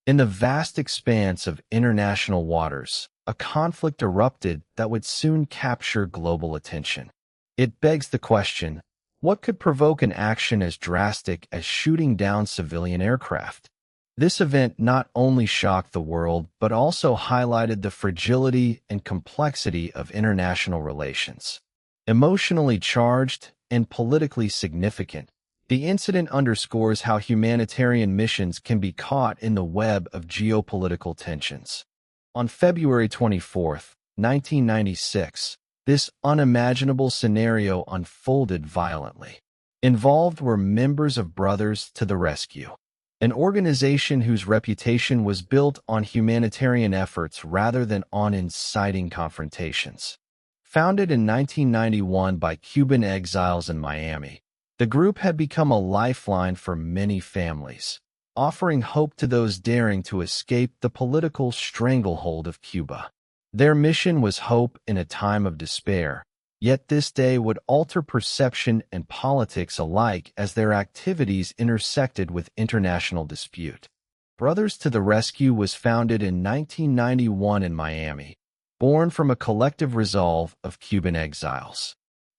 In the vast expanse of international waters, a conflict erupted that would soon capture global attention. It begs the question, what could provoke an action as drastic as shooting down civilian aircraft? This event not only shocked the world, but also highlighted the fragility and complexity of international relations. Emotionally charged and politically significant, the incident underscores how humanitarian missions can be caught in the web of geopolitical tensions. On February 24, 1996, this unimaginable scenario unfolded violently. Involved were members of Brothers to the Rescue, an organization whose reputation was built on humanitarian efforts rather than on inciting confrontations. Founded in 1991 by Cuban exiles in Miami, the group had become a lifeline for many families, offering hope to those daring to escape the political stranglehold of Cuba. Their mission was hope in a time of despair, yet this day would alter perception and politics alike as their activities intersected with international dispute. Brothers to the Rescue was founded in 1991 in Miami, born from a collective resolve of Cuban exiles.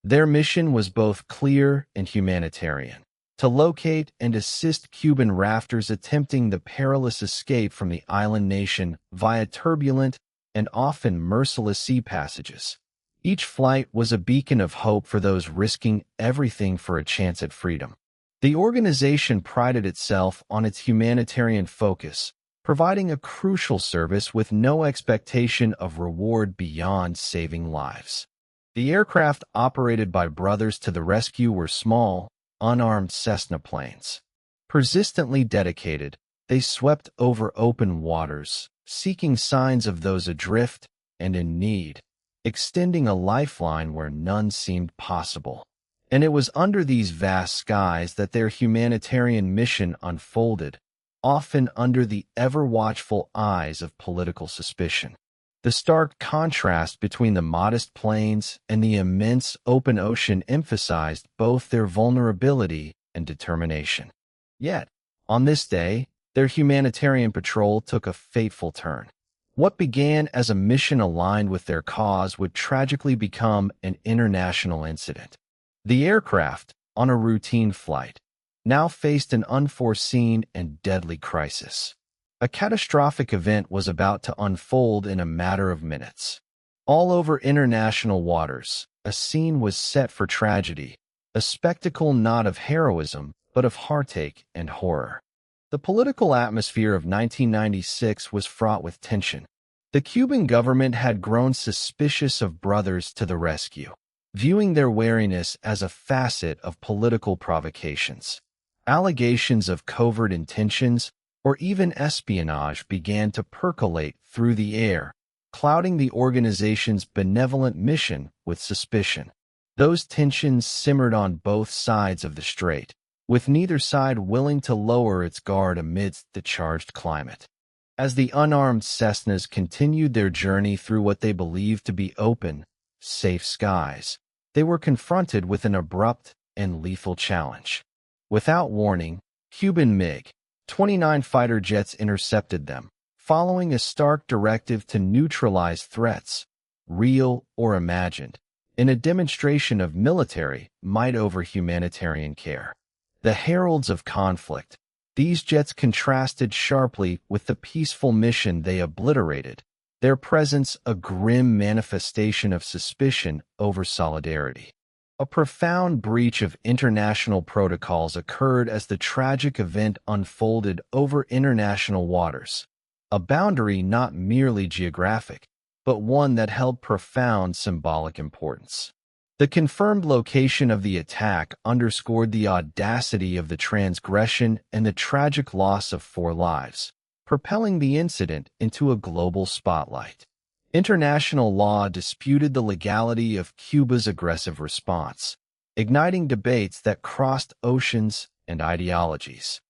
Their mission was both clear and humanitarian: to locate and assist Cuban rafters attempting the perilous escape from the island nation via turbulent and often merciless sea passages. Each flight was a beacon of hope for those risking everything for a chance at freedom. The organization prided itself on its humanitarian focus, providing a crucial service with no expectation of reward beyond saving lives. The aircraft operated by Brothers to the Rescue were small, unarmed Cessna planes. Persistently dedicated, they swept over open waters, seeking signs of those adrift and in need, extending a lifeline where none seemed possible. And it was under these vast skies that their humanitarian mission unfolded, often under the ever-watchful eyes of political suspicion. The stark contrast between the modest plains and the immense open ocean emphasized both their vulnerability and determination. Yet, on this day, their humanitarian patrol took a fateful turn. What began as a mission aligned with their cause would tragically become an international incident. The aircraft, on a routine flight, now faced an unforeseen and deadly crisis. A catastrophic event was about to unfold in a matter of minutes. All over international waters, a scene was set for tragedy, a spectacle not of heroism, but of heartache and horror. The political atmosphere of 1996 was fraught with tension. The Cuban government had grown suspicious of Brothers to the Rescue, viewing their wariness as a facet of political provocations. Allegations of covert intentions or even espionage began to percolate through the air, clouding the organization's benevolent mission with suspicion. Those tensions simmered on both sides of the strait, with neither side willing to lower its guard amidst the charged climate. As the unarmed Cessnas continued their journey through what they believed to be open, safe skies, they were confronted with an abrupt and lethal challenge. Without warning, Cuban MiG-29 fighter jets intercepted them, following a stark directive to neutralize threats, real or imagined, in a demonstration of military might over humanitarian care. The heralds of conflict, these jets contrasted sharply with the peaceful mission they obliterated, their presence a grim manifestation of suspicion over solidarity. A profound breach of international protocols occurred as the tragic event unfolded over international waters, a boundary not merely geographic, but one that held profound symbolic importance. The confirmed location of the attack underscored the audacity of the transgression and the tragic loss of 4 lives, propelling the incident into a global spotlight. International law disputed the legality of Cuba's aggressive response, igniting debates that crossed oceans and ideologies.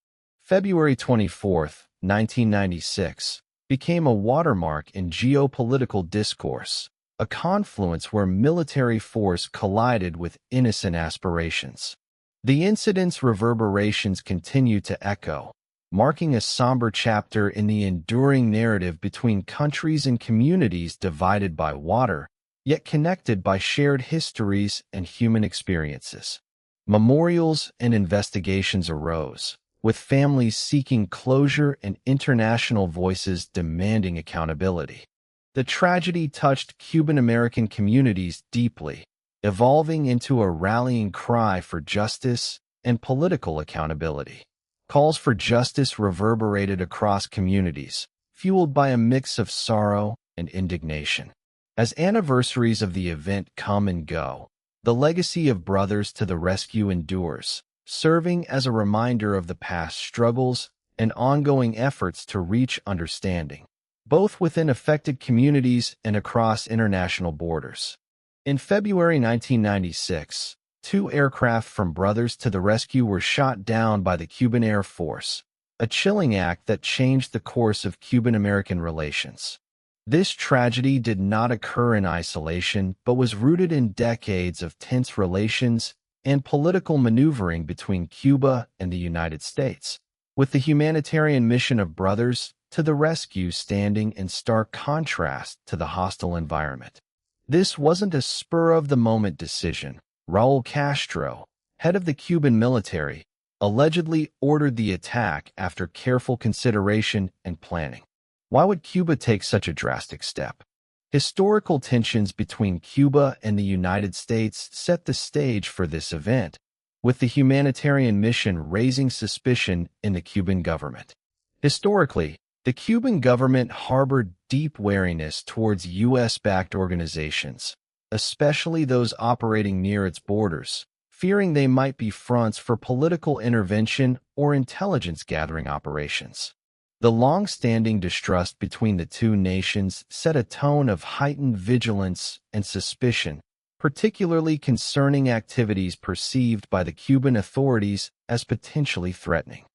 February 24, 1996, became a watermark in geopolitical discourse, a confluence where military force collided with innocent aspirations. The incident's reverberations continue to echo, marking a somber chapter in the enduring narrative between countries and communities divided by water, yet connected by shared histories and human experiences. Memorials and investigations arose, with families seeking closure and international voices demanding accountability. The tragedy touched Cuban-American communities deeply, evolving into a rallying cry for justice and political accountability. Calls for justice reverberated across communities, fueled by a mix of sorrow and indignation. As anniversaries of the event come and go, the legacy of Brothers to the Rescue endures, serving as a reminder of the past struggles and ongoing efforts to reach understanding, both within affected communities and across international borders. In February 1996, 2 aircraft from Brothers to the Rescue were shot down by the Cuban Air Force, a chilling act that changed the course of Cuban-American relations. This tragedy did not occur in isolation, but was rooted in decades of tense relations and political maneuvering between Cuba and the United States, with the humanitarian mission of Brothers to the Rescue standing in stark contrast to the hostile environment. This wasn't a spur-of-the-moment decision. Raúl Castro, head of the Cuban military, allegedly ordered the attack after careful consideration and planning. Why would Cuba take such a drastic step? Historical tensions between Cuba and the United States set the stage for this event, with the humanitarian mission raising suspicion in the Cuban government. Historically, the Cuban government harbored deep wariness towards U.S.-backed organizations, especially those operating near its borders, fearing they might be fronts for political intervention or intelligence-gathering operations. The long-standing distrust between the two nations set a tone of heightened vigilance and suspicion, particularly concerning activities perceived by the Cuban authorities as potentially threatening.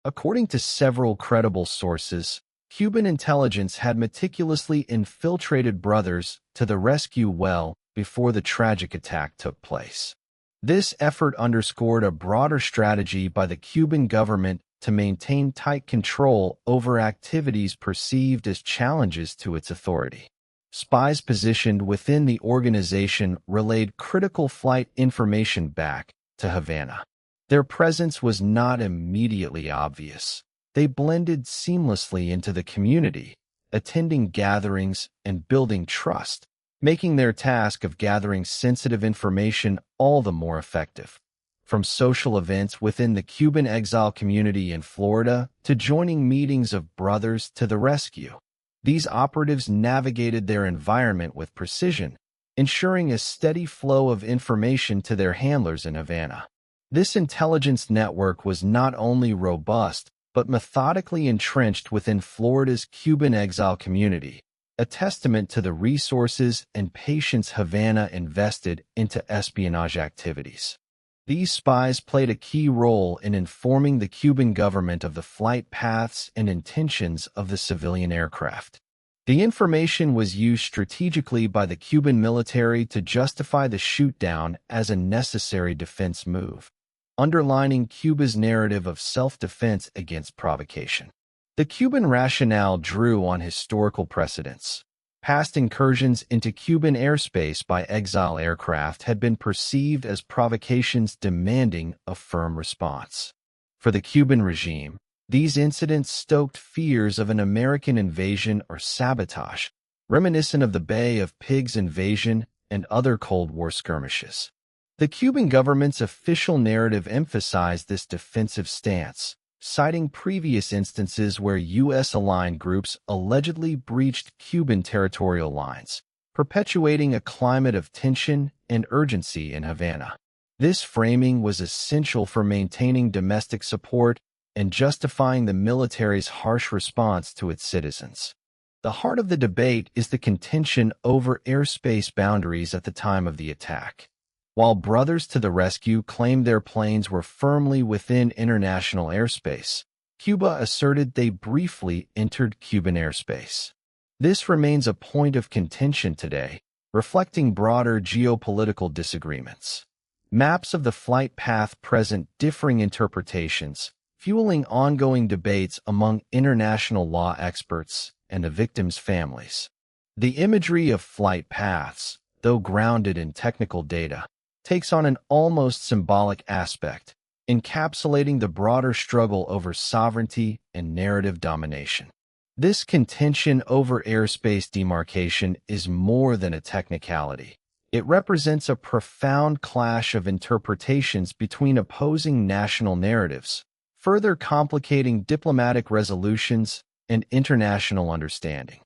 According to several credible sources, Cuban intelligence had meticulously infiltrated Brothers to the Rescue well before the tragic attack took place. This effort underscored a broader strategy by the Cuban government to maintain tight control over activities perceived as challenges to its authority. Spies positioned within the organization relayed critical flight information back to Havana. Their presence was not immediately obvious. They blended seamlessly into the community, attending gatherings and building trust, making their task of gathering sensitive information all the more effective. From social events within the Cuban exile community in Florida to joining meetings of Brothers to the Rescue, these operatives navigated their environment with precision, ensuring a steady flow of information to their handlers in Havana. This intelligence network was not only robust, but methodically entrenched within Florida's Cuban exile community, a testament to the resources and patience Havana invested into espionage activities. These spies played a key role in informing the Cuban government of the flight paths and intentions of the civilian aircraft. The information was used strategically by the Cuban military to justify the shootdown as a necessary defense move, underlining Cuba's narrative of self-defense against provocation. The Cuban rationale drew on historical precedents. Past incursions into Cuban airspace by exile aircraft had been perceived as provocations demanding a firm response. For the Cuban regime, these incidents stoked fears of an American invasion or sabotage, reminiscent of the Bay of Pigs invasion and other Cold War skirmishes. The Cuban government's official narrative emphasized this defensive stance, citing previous instances where U.S.-aligned groups allegedly breached Cuban territorial lines, perpetuating a climate of tension and urgency in Havana. This framing was essential for maintaining domestic support and justifying the military's harsh response to its citizens. The heart of the debate is the contention over airspace boundaries at the time of the attack. While Brothers to the Rescue claimed their planes were firmly within international airspace, Cuba asserted they briefly entered Cuban airspace. This remains a point of contention today, reflecting broader geopolitical disagreements. Maps of the flight path present differing interpretations, fueling ongoing debates among international law experts and the victims' families. The imagery of flight paths, though grounded in technical data, takes on an almost symbolic aspect, encapsulating the broader struggle over sovereignty and narrative domination. This contention over airspace demarcation is more than a technicality. It represents a profound clash of interpretations between opposing national narratives, further complicating diplomatic resolutions and international understanding.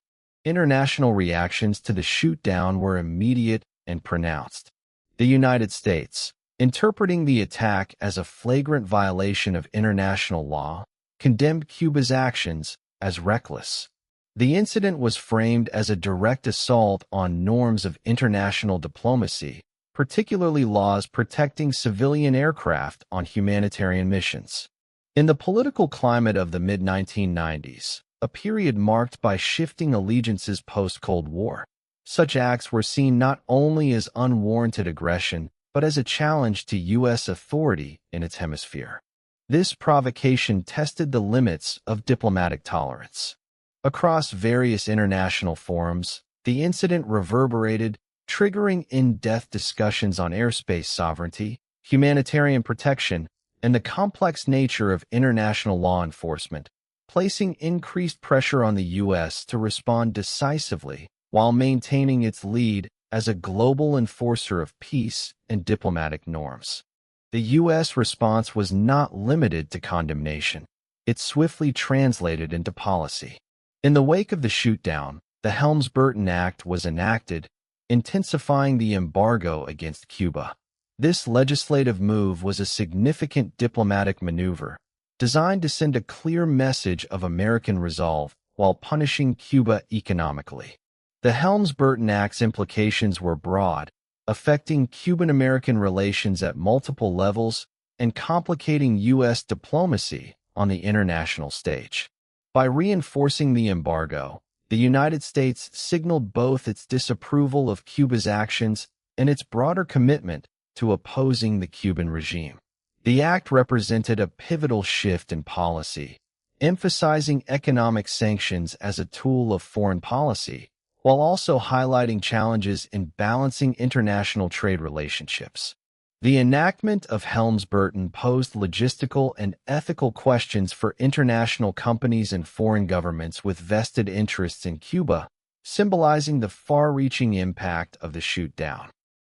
International reactions to the shootdown were immediate and pronounced. The United States, interpreting the attack as a flagrant violation of international law, condemned Cuba's actions as reckless. The incident was framed as a direct assault on norms of international diplomacy, particularly laws protecting civilian aircraft on humanitarian missions. In the political climate of the mid-1990s, a period marked by shifting allegiances post-Cold War, such acts were seen not only as unwarranted aggression, but as a challenge to U.S. authority in its hemisphere. This provocation tested the limits of diplomatic tolerance. Across various international forums, the incident reverberated, triggering in-depth discussions on airspace sovereignty, humanitarian protection, and the complex nature of international law enforcement, placing increased pressure on the U.S. to respond decisively while maintaining its lead as a global enforcer of peace and diplomatic norms. The U.S. response was not limited to condemnation. It swiftly translated into policy. In the wake of the shootdown, the Helms-Burton Act was enacted, intensifying the embargo against Cuba. This legislative move was a significant diplomatic maneuver, designed to send a clear message of American resolve while punishing Cuba economically. The Helms-Burton Act's implications were broad, affecting Cuban-American relations at multiple levels and complicating U.S. diplomacy on the international stage. By reinforcing the embargo, the United States signaled both its disapproval of Cuba's actions and its broader commitment to opposing the Cuban regime. The act represented a pivotal shift in policy, emphasizing economic sanctions as a tool of foreign policy, while also highlighting challenges in balancing international trade relationships. The enactment of Helms-Burton posed logistical and ethical questions for international companies and foreign governments with vested interests in Cuba, symbolizing the far-reaching impact of the shootdown.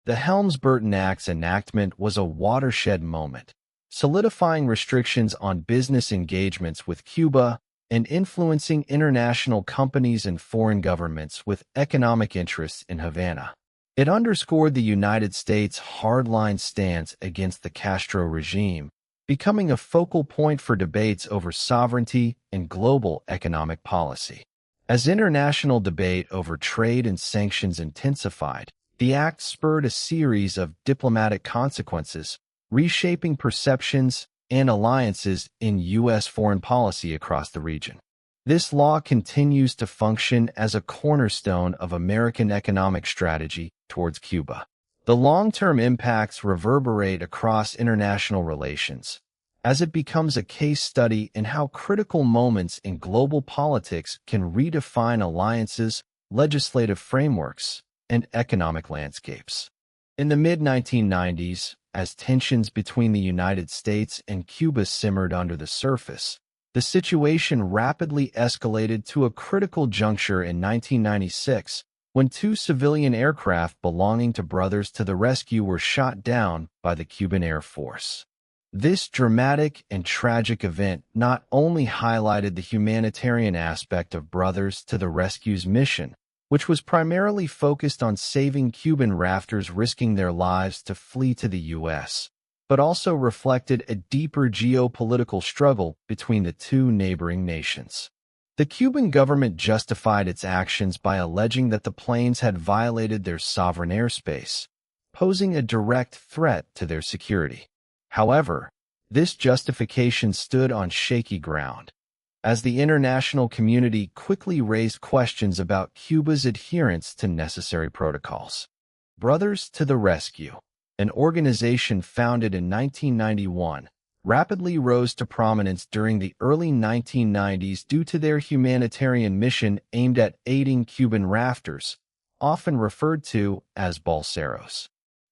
The Helms-Burton Act's enactment was a watershed moment, solidifying restrictions on business engagements with Cuba and influencing international companies and foreign governments with economic interests in Havana. It underscored the United States' hardline stance against the Castro regime, becoming a focal point for debates over sovereignty and global economic policy. As international debate over trade and sanctions intensified, the act spurred a series of diplomatic consequences, reshaping perceptions and alliances in U.S. foreign policy across the region. This law continues to function as a cornerstone of American economic strategy towards Cuba. The long-term impacts reverberate across international relations, as it becomes a case study in how critical moments in global politics can redefine alliances, legislative frameworks, and economic landscapes. In the mid-1990s, as tensions between the United States and Cuba simmered under the surface, the situation rapidly escalated to a critical juncture in 1996 when two civilian aircraft belonging to Brothers to the Rescue were shot down by the Cuban Air Force. This dramatic and tragic event not only highlighted the humanitarian aspect of Brothers to the Rescue's mission, which was primarily focused on saving Cuban rafters risking their lives to flee to the U.S., but also reflected a deeper geopolitical struggle between the two neighboring nations. The Cuban government justified its actions by alleging that the planes had violated their sovereign airspace, posing a direct threat to their security. However, this justification stood on shaky ground, as the international community quickly raised questions about Cuba's adherence to necessary protocols. Brothers to the Rescue, an organization founded in 1991, rapidly rose to prominence during the early 1990s due to their humanitarian mission aimed at aiding Cuban rafters, often referred to as balseros.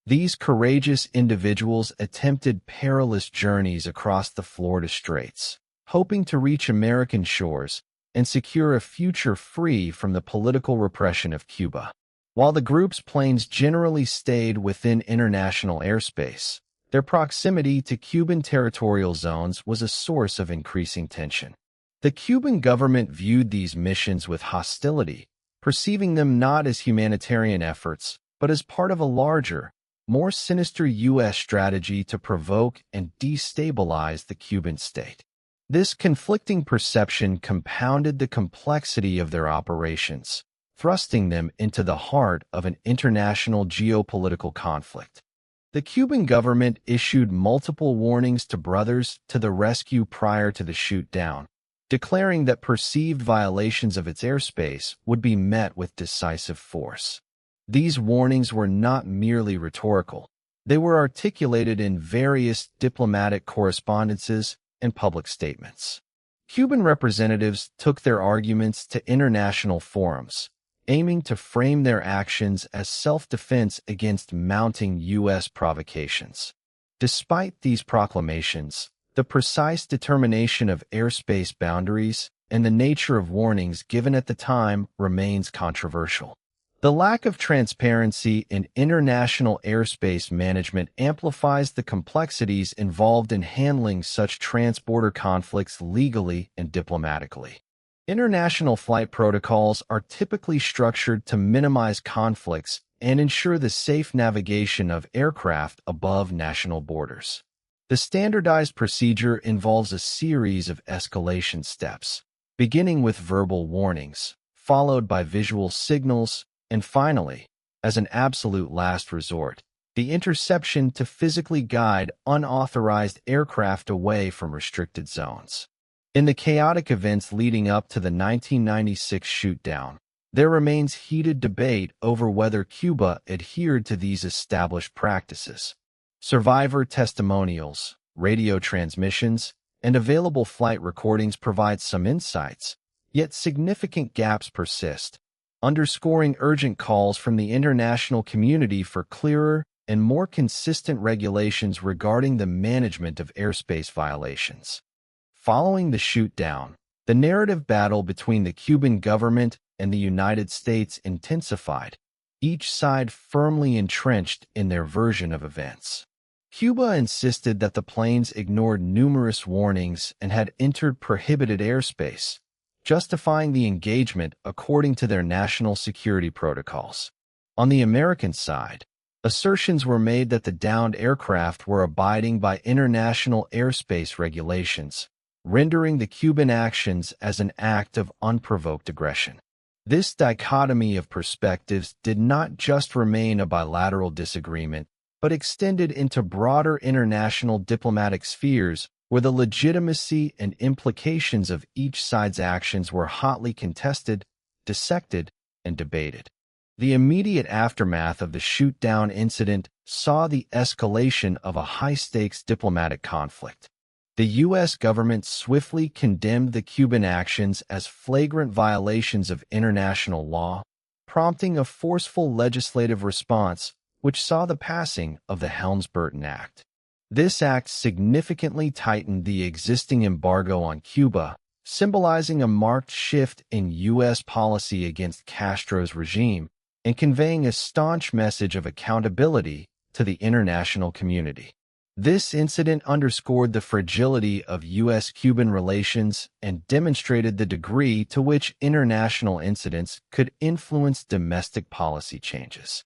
These courageous individuals attempted perilous journeys across the Florida Straits, hoping to reach American shores and secure a future free from the political repression of Cuba. While the group's planes generally stayed within international airspace, their proximity to Cuban territorial zones was a source of increasing tension. The Cuban government viewed these missions with hostility, perceiving them not as humanitarian efforts, but as part of a larger, more sinister U.S. strategy to provoke and destabilize the Cuban state. This conflicting perception compounded the complexity of their operations, thrusting them into the heart of an international geopolitical conflict. The Cuban government issued multiple warnings to brothers to the rescue prior to the shootdown, declaring that perceived violations of its airspace would be met with decisive force. These warnings were not merely rhetorical. They were articulated in various diplomatic correspondences and public statements. Cuban representatives took their arguments to international forums, aiming to frame their actions as self-defense against mounting U.S. provocations. Despite these proclamations, the precise determination of airspace boundaries and the nature of warnings given at the time remains controversial. The lack of transparency in international airspace management amplifies the complexities involved in handling such transborder conflicts legally and diplomatically. International flight protocols are typically structured to minimize conflicts and ensure the safe navigation of aircraft above national borders. The standardized procedure involves a series of escalation steps, beginning with verbal warnings, followed by visual signals, and finally, as an absolute last resort, the interception to physically guide unauthorized aircraft away from restricted zones. In the chaotic events leading up to the 1996 shootdown, there remains heated debate over whether Cuba adhered to these established practices. Survivor testimonials, radio transmissions, and available flight recordings provide some insights, yet significant gaps persist, underscoring urgent calls from the international community for clearer and more consistent regulations regarding the management of airspace violations. Following the shootdown, the narrative battle between the Cuban government and the United States intensified, each side firmly entrenched in their version of events. Cuba insisted that the planes ignored numerous warnings and had entered prohibited airspace, justifying the engagement according to their national security protocols. On the American side, assertions were made that the downed aircraft were abiding by international airspace regulations, rendering the Cuban actions as an act of unprovoked aggression. This dichotomy of perspectives did not just remain a bilateral disagreement, but extended into broader international diplomatic spheres where the legitimacy and implications of each side's actions were hotly contested, dissected, and debated. The immediate aftermath of the shootdown incident saw the escalation of a high-stakes diplomatic conflict. The U.S. government swiftly condemned the Cuban actions as flagrant violations of international law, prompting a forceful legislative response which saw the passing of the Helms-Burton Act. This act significantly tightened the existing embargo on Cuba, symbolizing a marked shift in U.S. policy against Castro's regime and conveying a staunch message of accountability to the international community. This incident underscored the fragility of U.S.-Cuban relations and demonstrated the degree to which international incidents could influence domestic policy changes.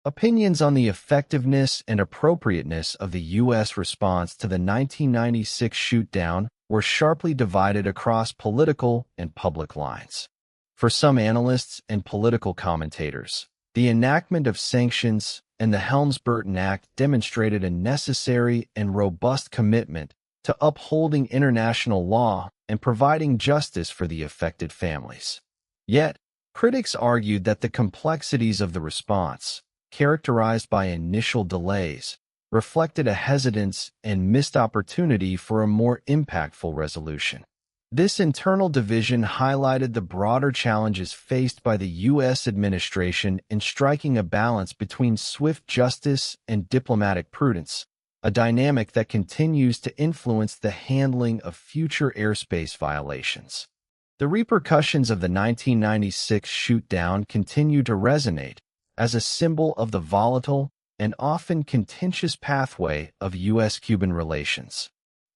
Opinions on the effectiveness and appropriateness of the U.S. response to the 1996 shootdown were sharply divided across political and public lines. For some analysts and political commentators, the enactment of sanctions and the Helms-Burton Act demonstrated a necessary and robust commitment to upholding international law and providing justice for the affected families. Yet, critics argued that the complexities of the response, characterized by initial delays, reflected a hesitance and missed opportunity for a more impactful resolution. This internal division highlighted the broader challenges faced by the U.S. administration in striking a balance between swift justice and diplomatic prudence, a dynamic that continues to influence the handling of future airspace violations. The repercussions of the 1996 shootdown continue to resonate as a symbol of the volatile and often contentious pathway of U.S.-Cuban relations.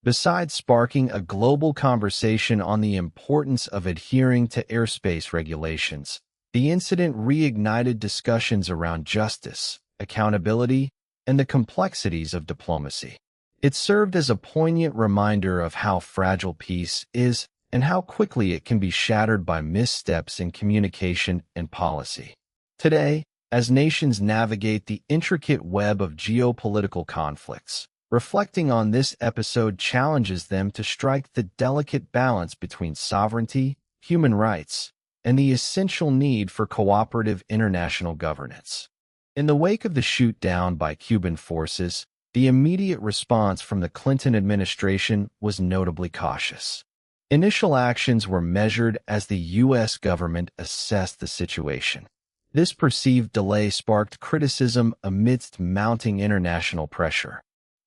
Besides sparking a global conversation on the importance of adhering to airspace regulations, the incident reignited discussions around justice, accountability, and the complexities of diplomacy. It served as a poignant reminder of how fragile peace is and how quickly it can be shattered by missteps in communication and policy. Today, as nations navigate the intricate web of geopolitical conflicts, reflecting on this episode challenges them to strike the delicate balance between sovereignty, human rights, and the essential need for cooperative international governance. In the wake of the shootdown by Cuban forces, the immediate response from the Clinton administration was notably cautious. Initial actions were measured as the U.S. government assessed the situation. This perceived delay sparked criticism amidst mounting international pressure.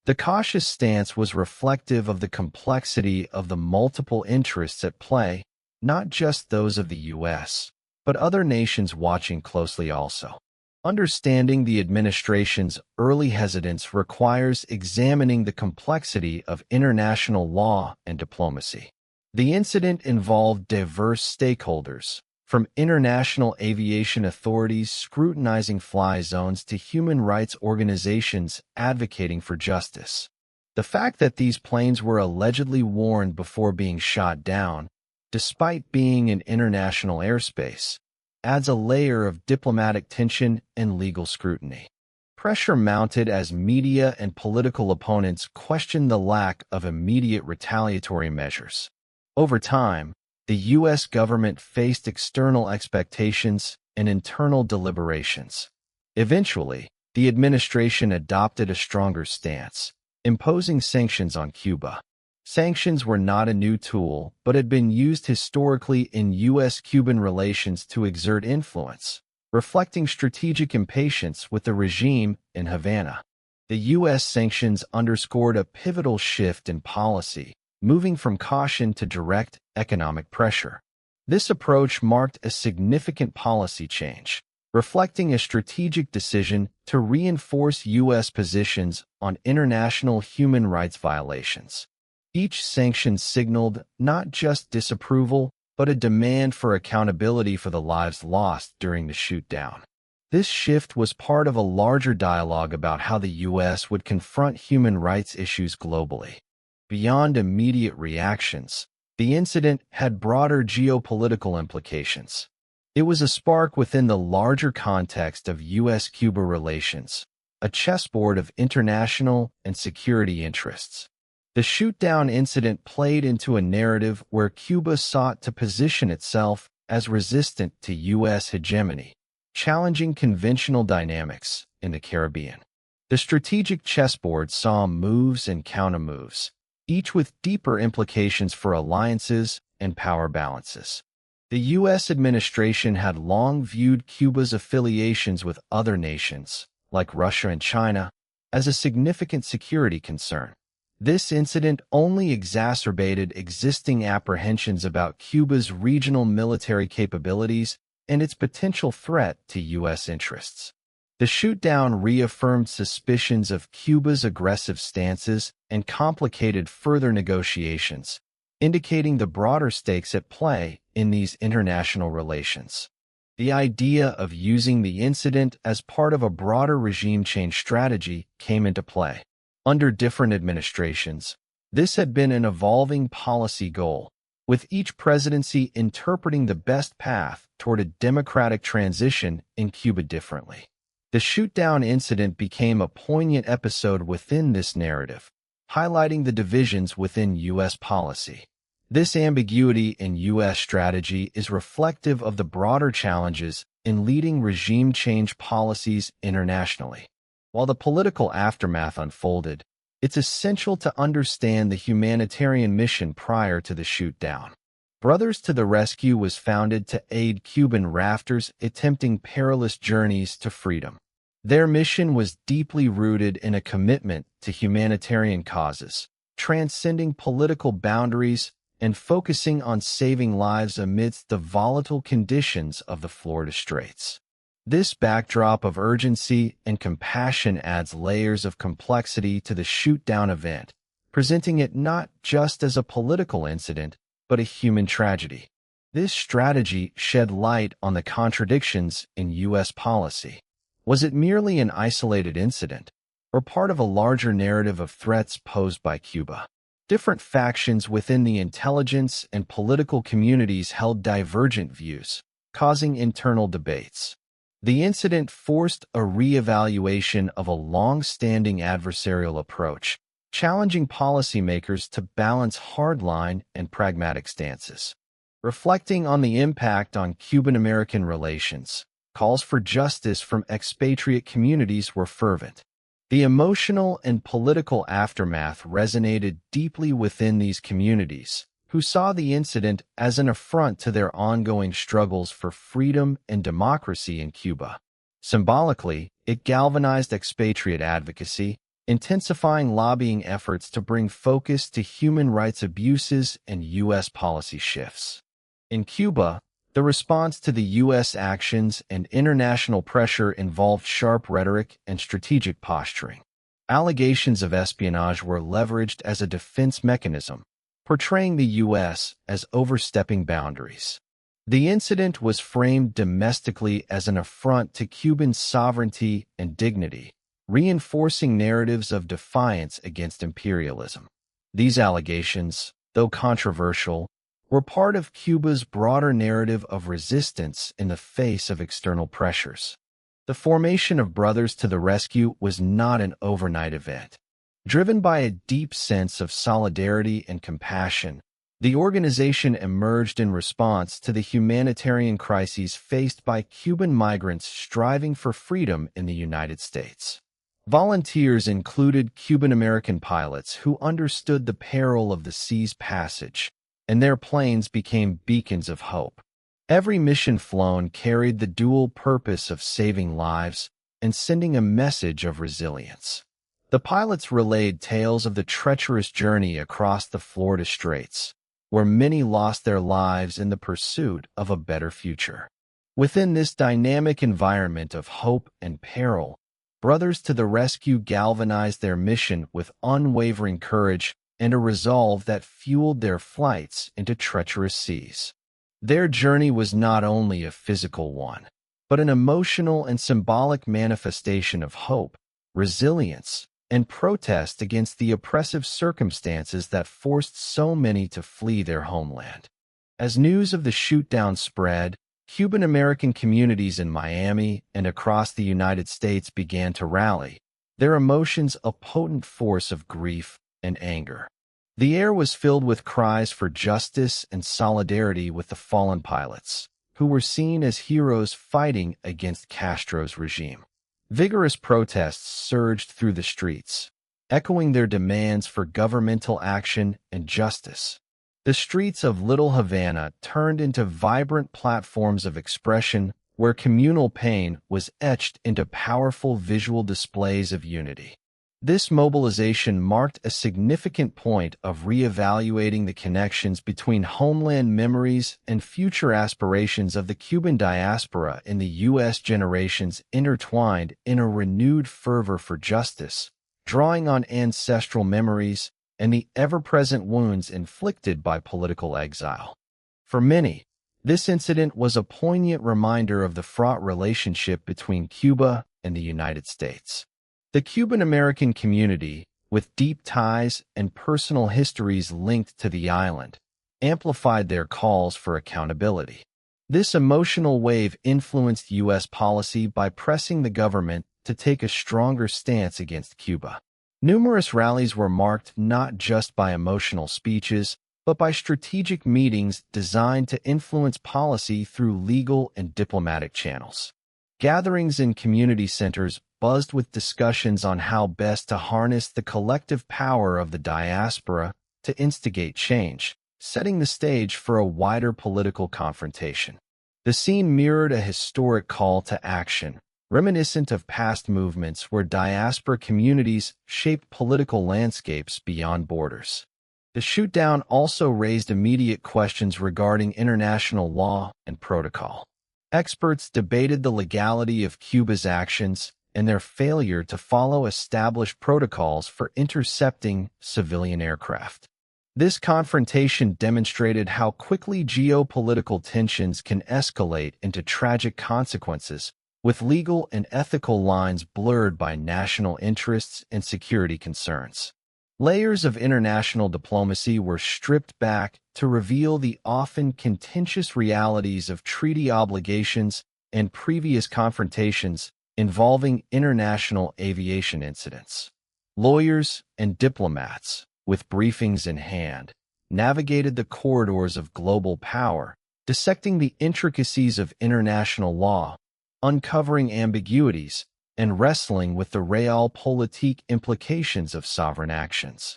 The cautious stance was reflective of the complexity of the multiple interests at play, not just those of the U.S., but other nations watching closely also. Understanding the administration's early hesitance requires examining the complexity of international law and diplomacy. The incident involved diverse stakeholders, from international aviation authorities scrutinizing fly zones to human rights organizations advocating for justice. The fact that these planes were allegedly warned before being shot down, despite being in international airspace, adds a layer of diplomatic tension and legal scrutiny. Pressure mounted as media and political opponents questioned the lack of immediate retaliatory measures. Over time, the U.S. government faced external expectations and internal deliberations. Eventually, the administration adopted a stronger stance, imposing sanctions on Cuba. Sanctions were not a new tool, but had been used historically in U.S.-Cuban relations to exert influence, reflecting strategic impatience with the regime in Havana. The U.S. sanctions underscored a pivotal shift in policy, moving from caution to direct economic pressure. This approach marked a significant policy change, reflecting a strategic decision to reinforce U.S. positions on international human rights violations. Each sanction signaled not just disapproval, but a demand for accountability for the lives lost during the shootdown. This shift was part of a larger dialogue about how the U.S. would confront human rights issues globally. Beyond immediate reactions, the incident had broader geopolitical implications. It was a spark within the larger context of U.S.-Cuba relations, a chessboard of international and security interests. The shootdown incident played into a narrative where Cuba sought to position itself as resistant to U.S. hegemony, challenging conventional dynamics in the Caribbean. The strategic chessboard saw moves and countermoves, each with deeper implications for alliances and power balances. The U.S. administration had long viewed Cuba's affiliations with other nations, like Russia and China, as a significant security concern. This incident only exacerbated existing apprehensions about Cuba's regional military capabilities and its potential threat to U.S. interests. The shootdown reaffirmed suspicions of Cuba's aggressive stances and complicated further negotiations, indicating the broader stakes at play in these international relations. The idea of using the incident as part of a broader regime change strategy came into play. Under different administrations, this had been an evolving policy goal, with each presidency interpreting the best path toward a democratic transition in Cuba differently. The shootdown incident became a poignant episode within this narrative, highlighting the divisions within U.S. policy. This ambiguity in U.S. strategy is reflective of the broader challenges in leading regime change policies internationally. While the political aftermath unfolded, it's essential to understand the humanitarian mission prior to the shootdown. Brothers to the Rescue was founded to aid Cuban rafters attempting perilous journeys to freedom. Their mission was deeply rooted in a commitment to humanitarian causes, transcending political boundaries and focusing on saving lives amidst the volatile conditions of the Florida Straits. This backdrop of urgency and compassion adds layers of complexity to the shootdown event, presenting it not just as a political incident, but a human tragedy. This strategy shed light on the contradictions in U.S. policy. Was it merely an isolated incident, or part of a larger narrative of threats posed by Cuba? Different factions within the intelligence and political communities held divergent views, causing internal debates. The incident forced a re-evaluation of a long-standing adversarial approach, challenging policymakers to balance hardline and pragmatic stances. Reflecting on the impact on Cuban-American relations, calls for justice from expatriate communities were fervent. The emotional and political aftermath resonated deeply within these communities, who saw the incident as an affront to their ongoing struggles for freedom and democracy in Cuba. Symbolically, it galvanized expatriate advocacy, intensifying lobbying efforts to bring focus to human rights abuses and U.S. policy shifts. In Cuba, the response to the U.S. actions and international pressure involved sharp rhetoric and strategic posturing. Allegations of espionage were leveraged as a defense mechanism, portraying the U.S. as overstepping boundaries. The incident was framed domestically as an affront to Cuban sovereignty and dignity, reinforcing narratives of defiance against imperialism. These allegations, though controversial, were part of Cuba's broader narrative of resistance in the face of external pressures. The formation of Brothers to the Rescue was not an overnight event. Driven by a deep sense of solidarity and compassion, the organization emerged in response to the humanitarian crises faced by Cuban migrants striving for freedom in the United States. Volunteers included Cuban-American pilots who understood the peril of the sea's passage, and their planes became beacons of hope. Every mission flown carried the dual purpose of saving lives and sending a message of resilience. The pilots relayed tales of the treacherous journey across the Florida Straits, where many lost their lives in the pursuit of a better future. Within this dynamic environment of hope and peril, Brothers to the Rescue galvanized their mission with unwavering courage and a resolve that fueled their flights into treacherous seas. Their journey was not only a physical one, but an emotional and symbolic manifestation of hope, resilience, and protest against the oppressive circumstances that forced so many to flee their homeland. As news of the shootdown spread, Cuban-American communities in Miami and across the United States began to rally, their emotions a potent force of grief and anger. The air was filled with cries for justice and solidarity with the fallen pilots, who were seen as heroes fighting against Castro's regime. Vigorous protests surged through the streets, echoing their demands for governmental action and justice. The streets of Little Havana turned into vibrant platforms of expression where communal pain was etched into powerful visual displays of unity. This mobilization marked a significant point of reevaluating the connections between homeland memories and future aspirations of the Cuban diaspora in the U.S. generations intertwined in a renewed fervor for justice, drawing on ancestral memories and the ever-present wounds inflicted by political exile. For many, this incident was a poignant reminder of the fraught relationship between Cuba and the United States. The Cuban-American community, with deep ties and personal histories linked to the island, amplified their calls for accountability. This emotional wave influenced U.S. policy by pressing the government to take a stronger stance against Cuba. Numerous rallies were marked not just by emotional speeches, but by strategic meetings designed to influence policy through legal and diplomatic channels. Gatherings in community centers buzzed with discussions on how best to harness the collective power of the diaspora to instigate change, setting the stage for a wider political confrontation. The scene mirrored a historic call to action, reminiscent of past movements where diaspora communities shaped political landscapes beyond borders. The shootdown also raised immediate questions regarding international law and protocol. Experts debated the legality of Cuba's actions and their failure to follow established protocols for intercepting civilian aircraft. This confrontation demonstrated how quickly geopolitical tensions can escalate into tragic consequences, with legal and ethical lines blurred by national interests and security concerns. Layers of international diplomacy were stripped back to reveal the often contentious realities of treaty obligations and previous confrontations involving international aviation incidents. Lawyers and diplomats, with briefings in hand, navigated the corridors of global power, dissecting the intricacies of international law, uncovering ambiguities, and wrestling with the realpolitik implications of sovereign actions.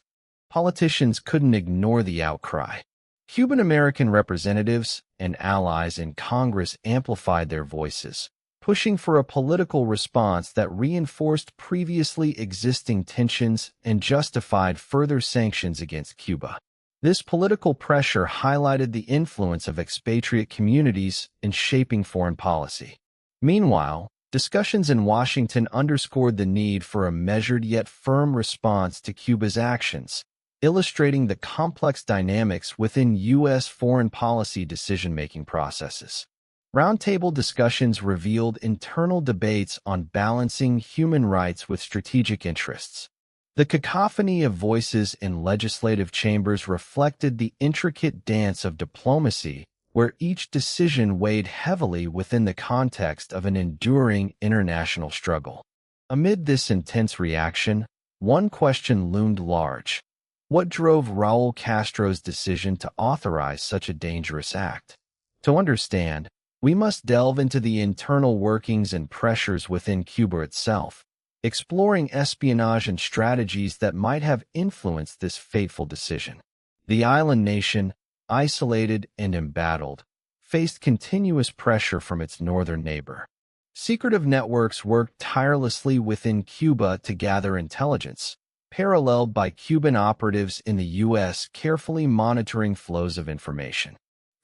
Politicians couldn't ignore the outcry. Cuban-American representatives and allies in Congress amplified their voices, pushing for a political response that reinforced previously existing tensions and justified further sanctions against Cuba. This political pressure highlighted the influence of expatriate communities in shaping foreign policy. Meanwhile, discussions in Washington underscored the need for a measured yet firm response to Cuba's actions, illustrating the complex dynamics within U.S. foreign policy decision-making processes. Roundtable discussions revealed internal debates on balancing human rights with strategic interests. The cacophony of voices in legislative chambers reflected the intricate dance of diplomacy, where each decision weighed heavily within the context of an enduring international struggle. Amid this intense reaction, one question loomed large. What drove Raúl Castro's decision to authorize such a dangerous act? To understand, we must delve into the internal workings and pressures within Cuba itself, exploring espionage and strategies that might have influenced this fateful decision. The island nation, isolated and embattled, faced continuous pressure from its northern neighbor. Secretive networks worked tirelessly within Cuba to gather intelligence, paralleled by Cuban operatives in the U.S. carefully monitoring flows of information.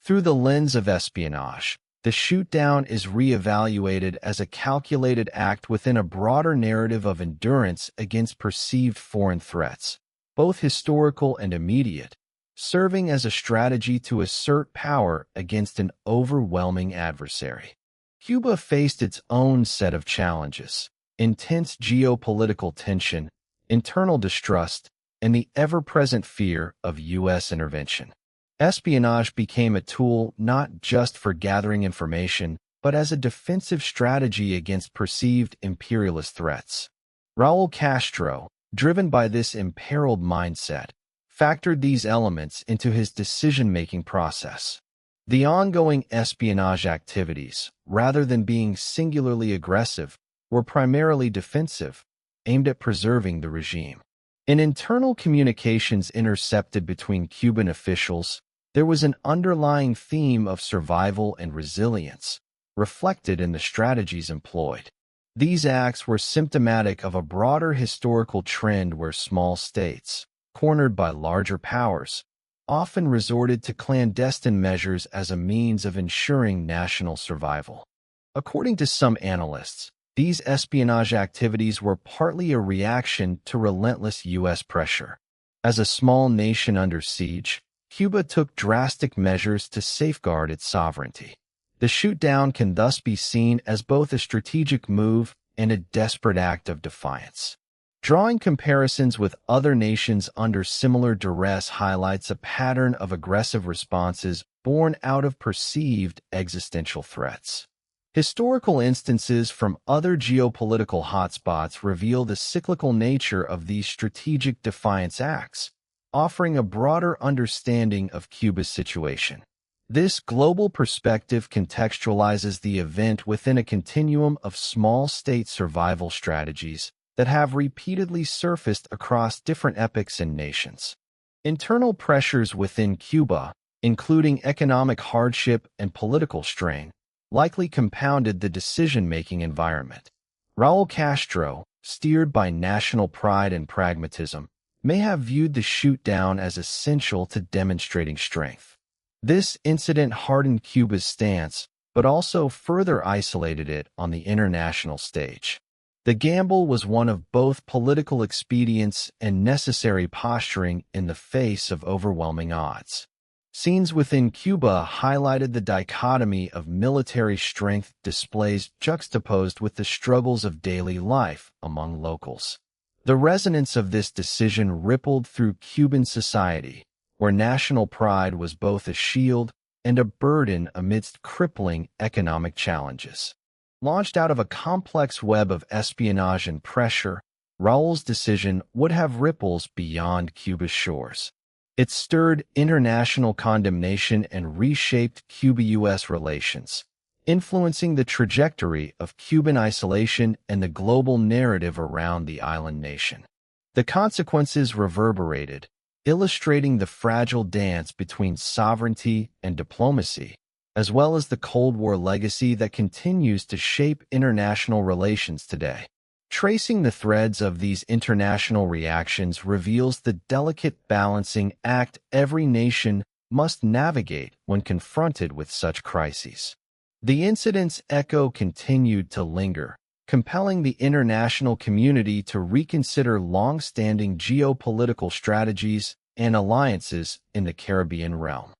Through the lens of espionage, the shootdown is re-evaluated as a calculated act within a broader narrative of endurance against perceived foreign threats, both historical and immediate, serving as a strategy to assert power against an overwhelming adversary. Cuba faced its own set of challenges: intense geopolitical tension, internal distrust, and the ever-present fear of U.S. intervention. Espionage became a tool not just for gathering information, but as a defensive strategy against perceived imperialist threats. Raúl Castro, driven by this imperiled mindset, factored these elements into his decision-making process. The ongoing espionage activities, rather than being singularly aggressive, were primarily defensive, aimed at preserving the regime. In internal communications intercepted between Cuban officials, there was an underlying theme of survival and resilience, reflected in the strategies employed. These acts were symptomatic of a broader historical trend where small states, cornered by larger powers, often resorted to clandestine measures as a means of ensuring national survival. According to some analysts, these espionage activities were partly a reaction to relentless U.S. pressure. As a small nation under siege, Cuba took drastic measures to safeguard its sovereignty. The shootdown can thus be seen as both a strategic move and a desperate act of defiance. Drawing comparisons with other nations under similar duress highlights a pattern of aggressive responses born out of perceived existential threats. Historical instances from other geopolitical hotspots reveal the cyclical nature of these strategic defiance acts, offering a broader understanding of Cuba's situation. This global perspective contextualizes the event within a continuum of small state survival strategies that have repeatedly surfaced across different epochs and nations. Internal pressures within Cuba, including economic hardship and political strain, likely compounded the decision-making environment. Raúl Castro, steered by national pride and pragmatism, may have viewed the shootdown as essential to demonstrating strength. This incident hardened Cuba's stance, but also further isolated it on the international stage. The gamble was one of both political expedience and necessary posturing in the face of overwhelming odds. Scenes within Cuba highlighted the dichotomy of military strength displays juxtaposed with the struggles of daily life among locals. The resonance of this decision rippled through Cuban society, where national pride was both a shield and a burden amidst crippling economic challenges. Launched out of a complex web of espionage and pressure, Raúl's decision would have ripples beyond Cuba's shores. It stirred international condemnation and reshaped Cuba-U.S. relations, influencing the trajectory of Cuban isolation and the global narrative around the island nation. The consequences reverberated, illustrating the fragile dance between sovereignty and diplomacy, as well as the Cold War legacy that continues to shape international relations today. Tracing the threads of these international reactions reveals the delicate balancing act every nation must navigate when confronted with such crises. The incident's echo continued to linger, compelling the international community to reconsider long-standing geopolitical strategies and alliances in the Caribbean realm.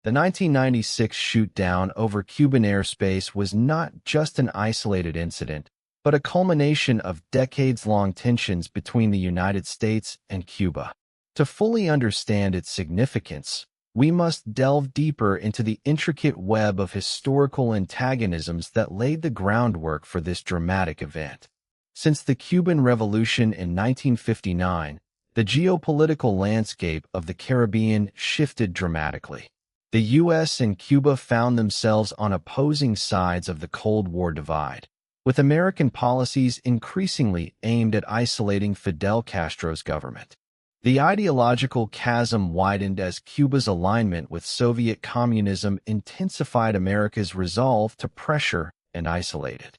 The 1996 shootdown over Cuban airspace was not just an isolated incident, but a culmination of decades-long tensions between the United States and Cuba. To fully understand its significance, we must delve deeper into the intricate web of historical antagonisms that laid the groundwork for this dramatic event. Since the Cuban Revolution in 1959, the geopolitical landscape of the Caribbean shifted dramatically. The U.S. and Cuba found themselves on opposing sides of the Cold War divide, with American policies increasingly aimed at isolating Fidel Castro's government. The ideological chasm widened as Cuba's alignment with Soviet communism intensified America's resolve to pressure and isolate it.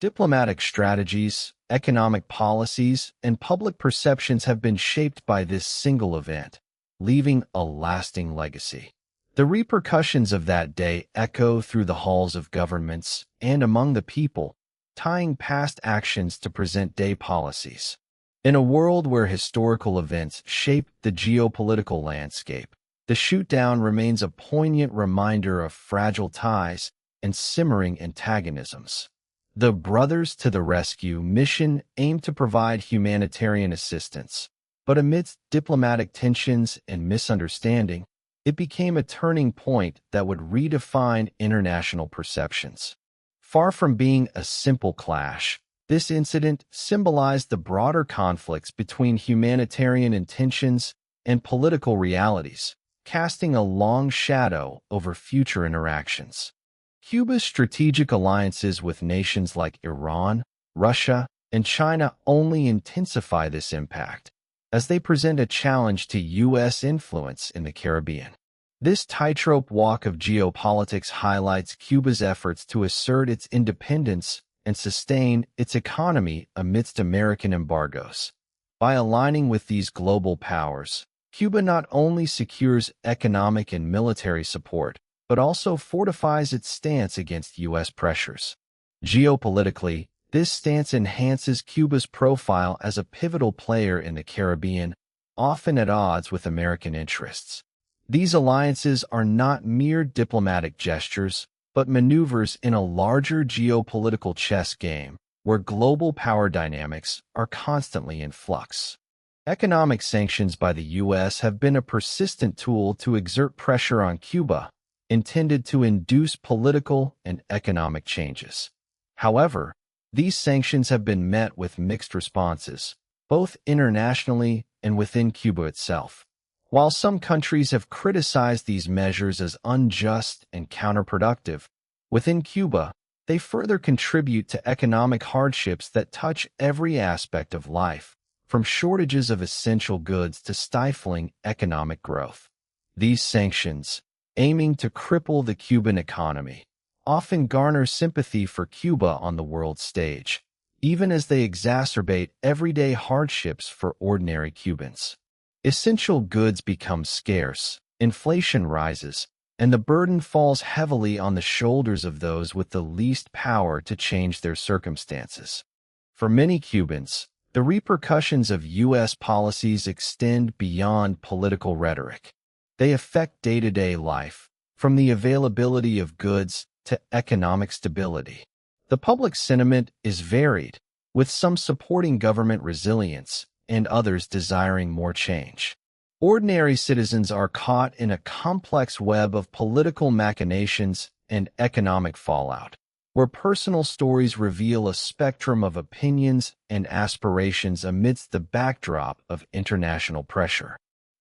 Diplomatic strategies, economic policies, and public perceptions have been shaped by this single event, leaving a lasting legacy. The repercussions of that day echo through the halls of governments and among the people, tying past actions to present-day policies. In a world where historical events shape the geopolitical landscape, the shootdown remains a poignant reminder of fragile ties and simmering antagonisms. The Brothers to the Rescue mission aimed to provide humanitarian assistance, but amidst diplomatic tensions and misunderstanding, it became a turning point that would redefine international perceptions. Far from being a simple clash, this incident symbolized the broader conflicts between humanitarian intentions and political realities, casting a long shadow over future interactions. Cuba's strategic alliances with nations like Iran, Russia, and China only intensify this impact, as they present a challenge to U.S. influence in the Caribbean. This tightrope walk of geopolitics highlights Cuba's efforts to assert its independence and sustain its economy amidst American embargoes. By aligning with these global powers, Cuba not only secures economic and military support, but also fortifies its stance against U.S. pressures. Geopolitically, this stance enhances Cuba's profile as a pivotal player in the Caribbean, often at odds with American interests. These alliances are not mere diplomatic gestures, but maneuvers in a larger geopolitical chess game, where global power dynamics are constantly in flux. Economic sanctions by the U.S. have been a persistent tool to exert pressure on Cuba, intended to induce political and economic changes. However, these sanctions have been met with mixed responses, both internationally and within Cuba itself. While some countries have criticized these measures as unjust and counterproductive, within Cuba, they further contribute to economic hardships that touch every aspect of life, from shortages of essential goods to stifling economic growth. These sanctions, aiming to cripple the Cuban economy, often garner sympathy for Cuba on the world stage, even as they exacerbate everyday hardships for ordinary Cubans. Essential goods become scarce, inflation rises, and the burden falls heavily on the shoulders of those with the least power to change their circumstances. For many Cubans, the repercussions of U.S. policies extend beyond political rhetoric. They affect day-to-day life, from the availability of goods to economic stability. The public sentiment is varied, with some supporting government resilience and others desiring more change. Ordinary citizens are caught in a complex web of political machinations and economic fallout, where personal stories reveal a spectrum of opinions and aspirations amidst the backdrop of international pressure.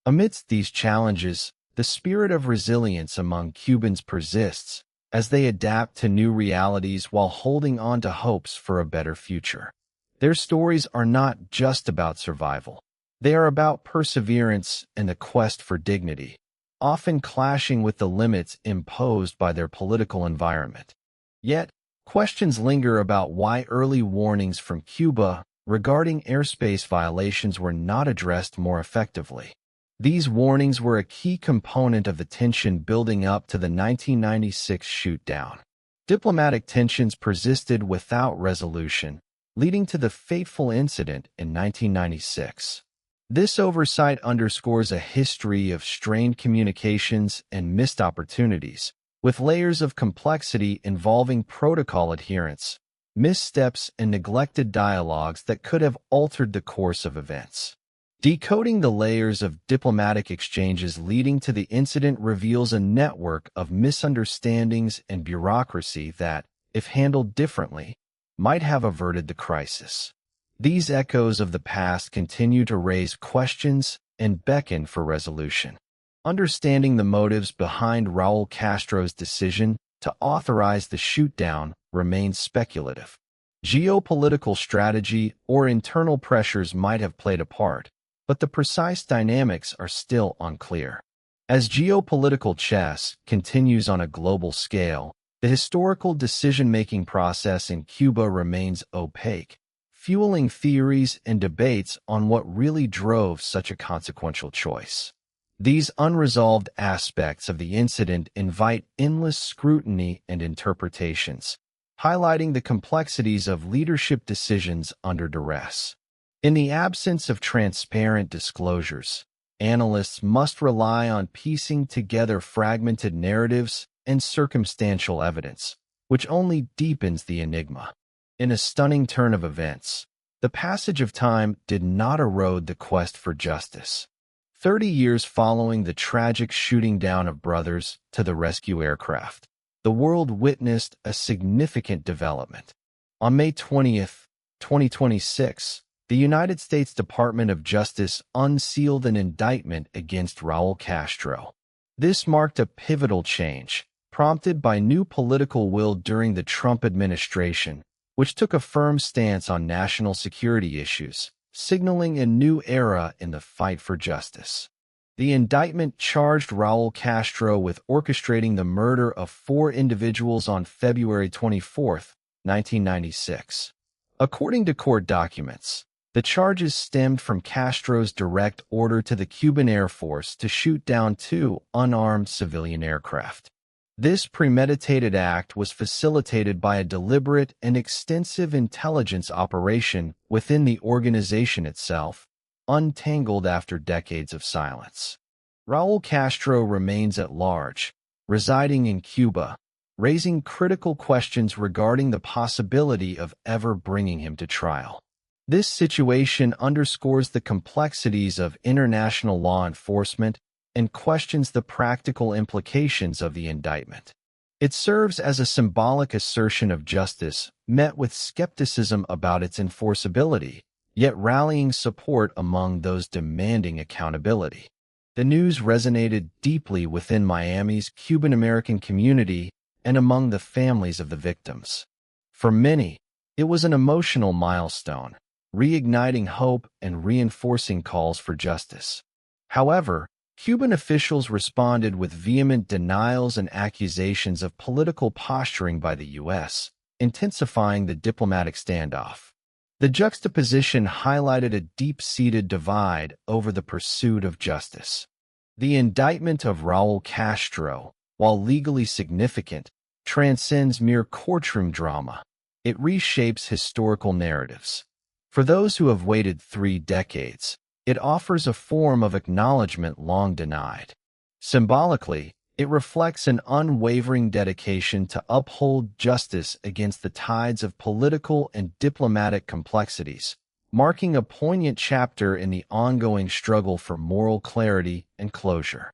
Amidst these challenges, the spirit of resilience among Cubans persists as they adapt to new realities while holding on to hopes for a better future. Their stories are not just about survival. They are about perseverance and the quest for dignity, often clashing with the limits imposed by their political environment. Yet, questions linger about why early warnings from Cuba regarding airspace violations were not addressed more effectively. These warnings were a key component of the tension building up to the 1996 shootdown. Diplomatic tensions persisted without resolution, leading to the fateful incident in 1996. This oversight underscores a history of strained communications and missed opportunities, with layers of complexity involving protocol adherence, missteps, and neglected dialogues that could have altered the course of events. Decoding the layers of diplomatic exchanges leading to the incident reveals a network of misunderstandings and bureaucracy that, if handled differently, might have averted the crisis. These echoes of the past continue to raise questions and beckon for resolution. Understanding the motives behind Raúl Castro's decision to authorize the shootdown remains speculative. Geopolitical strategy or internal pressures might have played a part, but the precise dynamics are still unclear. As geopolitical chess continues on a global scale, the historical decision-making process in Cuba remains opaque, fueling theories and debates on what really drove such a consequential choice. These unresolved aspects of the incident invite endless scrutiny and interpretations, highlighting the complexities of leadership decisions under duress. In the absence of transparent disclosures, analysts must rely on piecing together fragmented narratives and circumstantial evidence, which only deepens the enigma. In a stunning turn of events, the passage of time did not erode the quest for justice. 30 years following the tragic shooting down of brothers to the rescue aircraft, the world witnessed a significant development. On May 20, 2026, the United States Department of Justice unsealed an indictment against Raúl Castro. This marked a pivotal change, prompted by new political will during the Trump administration, which took a firm stance on national security issues, signaling a new era in the fight for justice. The indictment charged Raúl Castro with orchestrating the murder of 4 individuals on February 24, 1996. According to court documents, the charges stemmed from Castro's direct order to the Cuban Air Force to shoot down 2 unarmed civilian aircraft. This premeditated act was facilitated by a deliberate and extensive intelligence operation within the organization itself, untangled after decades of silence. Raúl Castro remains at large, residing in Cuba, raising critical questions regarding the possibility of ever bringing him to trial. This situation underscores the complexities of international law enforcement and questions the practical implications of the indictment. It serves as a symbolic assertion of justice, met with skepticism about its enforceability, yet rallying support among those demanding accountability. The news resonated deeply within Miami's Cuban-American community and among the families of the victims. For many, it was an emotional milestone, reigniting hope and reinforcing calls for justice. However, Cuban officials responded with vehement denials and accusations of political posturing by the U.S., intensifying the diplomatic standoff. The juxtaposition highlighted a deep-seated divide over the pursuit of justice. The indictment of Raúl Castro, while legally significant, transcends mere courtroom drama. It reshapes historical narratives. For those who have waited 3 decades, it offers a form of acknowledgement long denied. Symbolically, it reflects an unwavering dedication to uphold justice against the tides of political and diplomatic complexities, marking a poignant chapter in the ongoing struggle for moral clarity and closure.